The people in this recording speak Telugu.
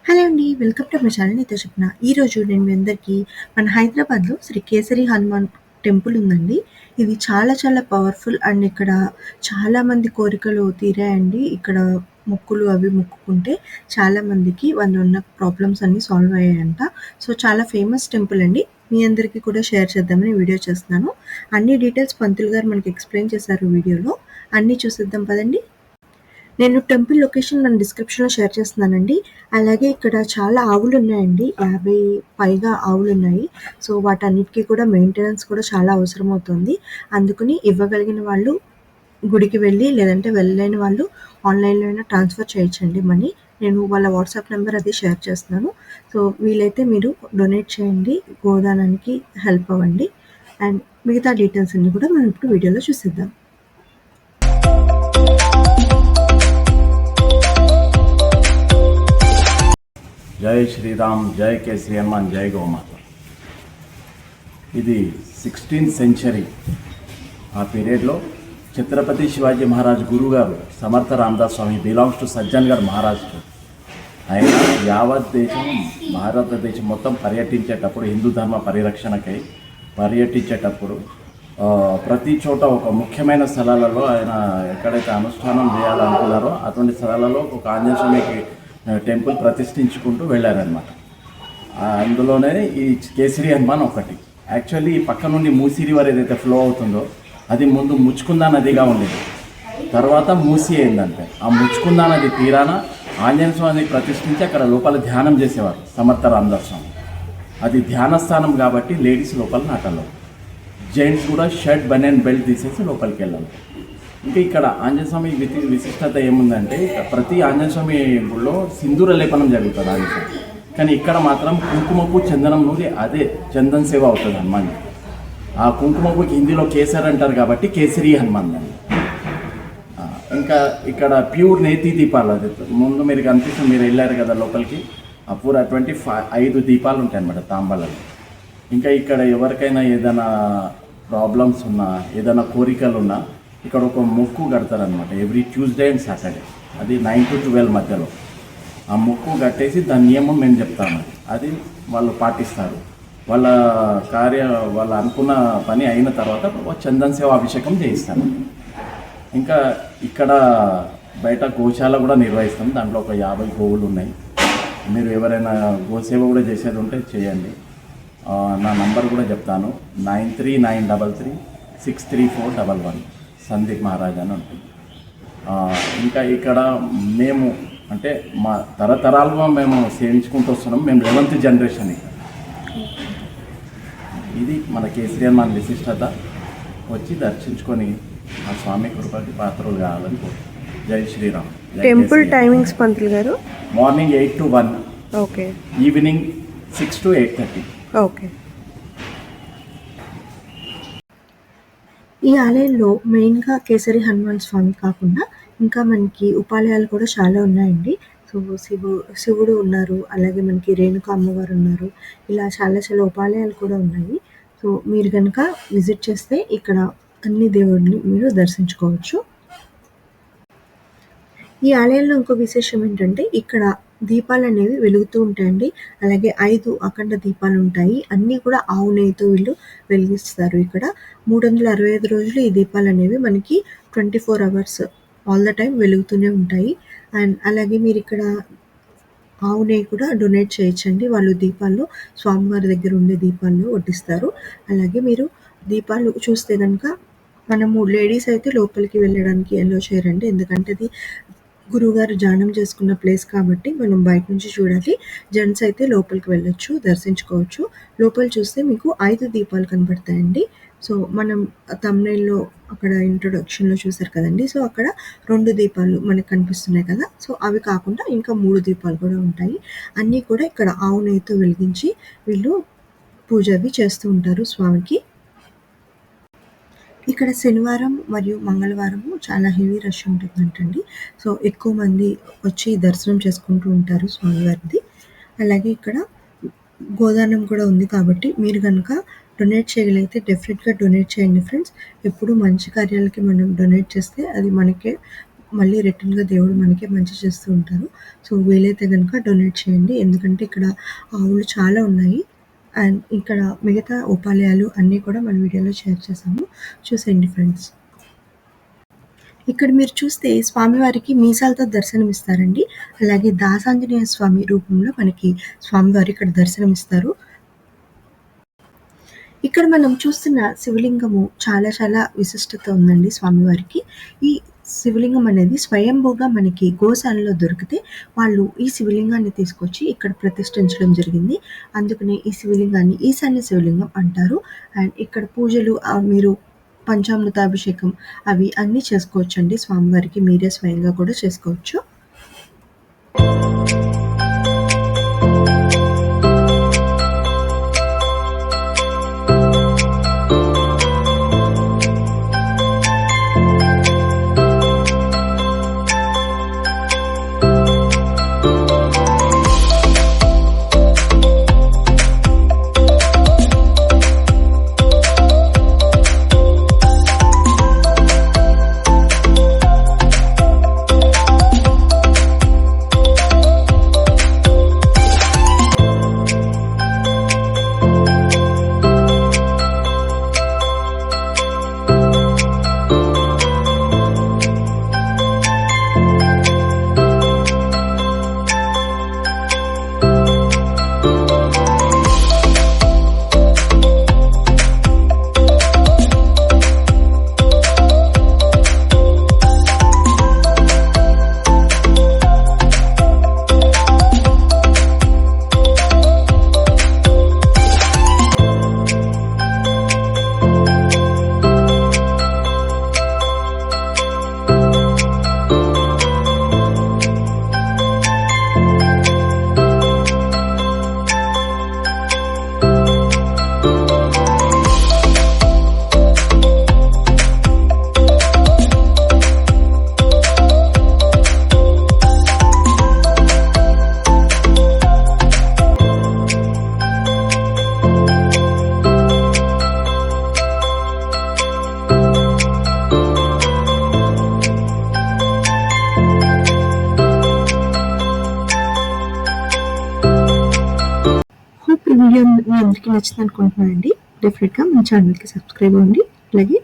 హలో అండి. వెల్కమ్ టు మై ఛానల్ నీతో చెప్పిన. ఈరోజు నేను మీ అందరికీ మన హైదరాబాద్‌లో శ్రీ కేసరి హనుమాన్ టెంపుల్ ఉందండి. ఇది చాలా చాలా పవర్‌ఫుల్ అండ్ ఇక్కడ చాలామంది కోరికలు తీరాయండి. ఇక్కడ మొక్కులు అవి మొక్కుకుంటే చాలామందికి వాళ్ళున్న ప్రాబ్లమ్స్ అన్నీ సాల్వ్ అయ్యాయంట. సో, చాలా ఫేమస్ టెంపుల్ అండి. మీ అందరికీ కూడా షేర్ చేద్దామని వీడియో చేస్తున్నాను. అన్ని డీటెయిల్స్ పంతులు గారు మనకి ఎక్స్‌ప్లెయిన్ చేశారు వీడియోలో. అన్నీ చూసేద్దాం పదండి. నేను టెంపుల్ లొకేషన్ మన డిస్క్రిప్షన్‌లో షేర్ చేస్తున్నానండి. అలాగే ఇక్కడ చాలా ఆవులున్నాయండి. 50 పైగా ఆవులున్నాయి. సో, వాటన్నిటికి కూడా మెయింటెనెన్స్ కూడా చాలా అవసరమవుతుంది. అందుకని ఇవ్వగలిగిన వాళ్ళు గుడికి వెళ్ళి, లేదంటే వెళ్ళలేని వాళ్ళు ఆన్‌లైన్‌లో అయినా ట్రాన్స్‌ఫర్ చేయొచ్చండి మనీ. నేను వాళ్ళ వాట్సాప్ నంబర్ అది షేర్ చేస్తున్నాను. సో, వీలైతే మీరు డొనేట్ చేయండి. గోదానానికి హెల్ప్ అవ్వండి. అండ్ మిగతా డీటెయిల్స్ అన్నీ కూడా మనం ఇప్పుడు వీడియోలో చూసేద్దాం. జై శ్రీరామ్, జై కేసరి హనుమాన్, జై గోమాత. ఇది 16th సెంచరీ. ఆ పీరియడ్లో ఛత్రపతి శివాజీ మహారాజ్ గురువు గారు సమర్థ రామదాస్ స్వామి బిలాంగ్స్ టు సజ్జన్గఢ్ మహారాష్ట్ర. ఆయన యావత్ దేశం, భారతదేశం మొత్తం పర్యటించేటప్పుడు, హిందూ ధర్మ పరిరక్షణకై పర్యటించేటప్పుడు ప్రతి చోట ఒక ముఖ్యమైన స్థలాలలో ఆయన ఎక్కడైతే అనుష్ఠానం చేయాలనుకున్నారో అటువంటి స్థలాలలో ఒక ఆంజనేయ స్వామికి టెంపుల్ ప్రతిష్ఠించుకుంటూ వెళ్ళారనమాట. అందులోనే ఈ కేసరి హనుమాన్ ఒకటి. యాక్చువల్లీ ఈ పక్క నుండి మూసీ రివర్ ఏదైతే ఫ్లో అవుతుందో అది ముందు ముచ్చుకుందా నదిగా ఉండేది, తర్వాత మూసీ అయిందంటే ఆ ముచ్చుకుందా నది తీరాన ఆంజనేయ స్వామిని ప్రతిష్ఠించి అక్కడ లోపల ధ్యానం చేసేవారు సమర్థ రామదాస్ స్వామి. అది ధ్యాన స్థానం కాబట్టి లేడీస్ లోపల నాటల్లో, జెంట్స్ కూడా షర్ట్ బనియన్ బెల్ట్ తీసేసి లోపలికి వెళ్ళాలి. ఇంకా ఇక్కడ ఆంజనేయ స్వామి విశిష్టత ఏముందంటే, ప్రతి ఆంజనేయ స్వామి గుళ్ళో సింధూర లేపనం జరుగుతుంది ఆంజనేయ స్వామి, కానీ ఇక్కడ మాత్రం కుంకుమపు చందనం నూరి అదే చందన్ సేవ అవుతుంది హనుమాన్. ఆ కుంకుమపుకి హిందీలో కేసర్ అంటారు కాబట్టి కేసరి హనుమాన్ అని. ఇంకా ఇక్కడ ప్యూర్ నేతి దీపాలు, అది ముందు మీరు కనిపిస్తుంది, మీరు వెళ్ళారు కదా లోపలికి, అప్పుడు అటువంటి 5 దీపాలు ఉంటాయి అన్నమాట తాంబాలలో. ఇంకా ఇక్కడ ఎవరికైనా ఏదైనా ప్రాబ్లమ్స్ ఉన్నా, ఏదైనా కోరికలు ఉన్నా ఇక్కడ ఒక మొక్కు కడతారనమాట ఎవ్రీ ట్యూస్డే అండ్ సాటర్డే. అది 9 to 12 మధ్యలో ఆ మొక్కు కట్టేసి దాని నియమం మేము చెప్తాము, అది వాళ్ళు పాటిస్తారు. వాళ్ళు అనుకున్న పని అయిన తర్వాత చందన్ సేవ అభిషేకం చేయిస్తారు. ఇంకా ఇక్కడ బయట గోశాల కూడా నిర్వహిస్తాం, దాంట్లో ఒక 50 గోవులు ఉన్నాయి. మీరు ఎవరైనా గోసేవ కూడా చేసేది ఉంటే చేయండి. నా నంబర్ కూడా చెప్తాను, 9393363411 సందీప్ మహారాజ్ అని ఉంటుంది. ఇంకా ఇక్కడ మేము అంటే మా తరతరాలుగా మేము సేవించుకుంటూ వస్తున్నాం. మేము 11th జనరేషన్. ఇది మన కేసరి హనుమాన్ విశిష్టత. వచ్చి దర్శించుకొని ఆ స్వామి కృపకి పాత్రలు కావాలని కోరుతున్నాం. జై శ్రీరామ్. టెంపుల్ టైమింగ్స్ పంతులు గారు morning 8 to 1, okay, evening 6 to 8:30. Okay. ఈ ఆలయంలో మెయిన్గా కేసరి హనుమాన్ స్వామి కాకుండా ఇంకా మనకి ఉపాలయాలు కూడా చాలా ఉన్నాయండి. సో, శివుడు ఉన్నారు, అలాగే మనకి రేణుక అమ్మవారు ఉన్నారు. ఇలా చాలా చాలా ఉపాలయాలు కూడా ఉన్నాయి. సో, మీరు కనుక విజిట్ చేస్తే ఇక్కడ అన్ని దేవుడిని మీరు దర్శించుకోవచ్చు. ఈ ఆలయంలో ఇంకో విశేషం ఏంటంటే, ఇక్కడ దీపాలనేవి వెలుగుతూ ఉంటాయండి. అలాగే 5 అఖండ దీపాలుంటాయి. అన్నీ కూడా ఆవు నెయ్యితో వీళ్ళు వెలిగిస్తారు ఇక్కడ. 365 రోజులు ఈ దీపాలనేవి మనకి 24 అవర్స్ ఆల్ ద టైమ్ వెలుగుతూనే ఉంటాయి. అండ్ అలాగే మీరిక్కడ ఆవు నెయ్యి కూడా డొనేట్ చేయొచ్చండి. వాళ్ళు దీపాల్లో స్వామివారి దగ్గర ఉండే దీపాల్లో వడ్డిస్తారు. అలాగే మీరు దీపాలు చూస్తే గనక మనము లేడీస్ అయితే లోపలికి వెళ్ళడానికి ఎలో చేయరండి. ఎందుకంటే అది గురువుగారు ధ్యానం చేసుకున్న ప్లేస్ కాబట్టి మనం బయట నుంచి చూడాలి. జెంట్స్ అయితే లోపలికి వెళ్ళొచ్చు, దర్శించుకోవచ్చు. లోపల చూస్తే మీకు 5 దీపాలు కనపడతాయండి. సో, మనం థంబ్‌నెయిల్‌లో అక్కడ ఇంట్రొడక్షన్‌లో చూసారు కదండీ! సో, అక్కడ 2 దీపాలు మనకు కనిపిస్తున్నాయి కదా! సో, అవి కాకుండా ఇంకా 3 దీపాలు కూడా ఉంటాయి. అన్నీ కూడా ఇక్కడ ఆవు నెయ్యితో వెలిగించి వీళ్ళు పూజ అవి చేస్తూ ఉంటారు స్వామికి. ఇక్కడ శనివారం మరియు మంగళవారము చాలా హెవీ రష్ ఉంటుందంటండి. సో, ఎక్కువ మంది వచ్చి దర్శనం చేసుకుంటూ ఉంటారు స్వామివారిది. అలాగే ఇక్కడ గోదానం కూడా ఉంది కాబట్టి మీరు గనక డొనేట్ చేయగలిగితే డెఫినెట్‌గా డొనేట్ చేయండి ఫ్రెండ్స్. ఎప్పుడు మంచి కార్యాలకి మనం డొనేట్ చేస్తే అది మనకే మళ్ళీ రిటర్న్‌గా దేవుడు మనకి మంచి చేస్తూ ఉంటారు. సో, వీలైతే గనుక డొనేట్ చేయండి. ఎందుకంటే ఇక్కడ ఆవులు చాలా ఉన్నాయి. అండ్ ఇక్కడ మిగతా ఉపాలయాలు అన్నీ కూడా మన వీడియోలో షేర్ చేశాము. చూసేయండి ఫ్రెండ్స్. ఇక్కడ మీరు చూస్తే స్వామివారికి మీసాలతో దర్శనమిస్తారండి. అలాగే దాసాంజనేయ స్వామి రూపంలో మనకి స్వామివారు ఇక్కడ దర్శనమిస్తారు. ఇక్కడ మనం చూస్తున్న శివలింగము చాలా చాలా విశిష్టత ఉందండి స్వామివారికి. ఈ శివలింగం అనేది స్వయంభూగా మనకి గోశాలలో దొరికితే వాళ్ళు ఈ శివలింగాన్ని తీసుకొచ్చి ఇక్కడ ప్రతిష్ఠించడం జరిగింది. అందుకనే ఈ శివలింగాన్ని ఈశాన్య శివలింగం అంటారు. అండ్ ఇక్కడ పూజలు మీరు పంచామృతాభిషేకం అవి అన్నీ చేసుకోవచ్చండి స్వామివారికి. మీరే స్వయంగా కూడా చేసుకోవచ్చు. ఈ వీడియో మీ అందరికీ నచ్చింది అనుకుంటున్నానండి. డెఫినెట్‌గా మన ఛానల్‌కి సబ్స్క్రైబ్ అవ్వండి. అలాగే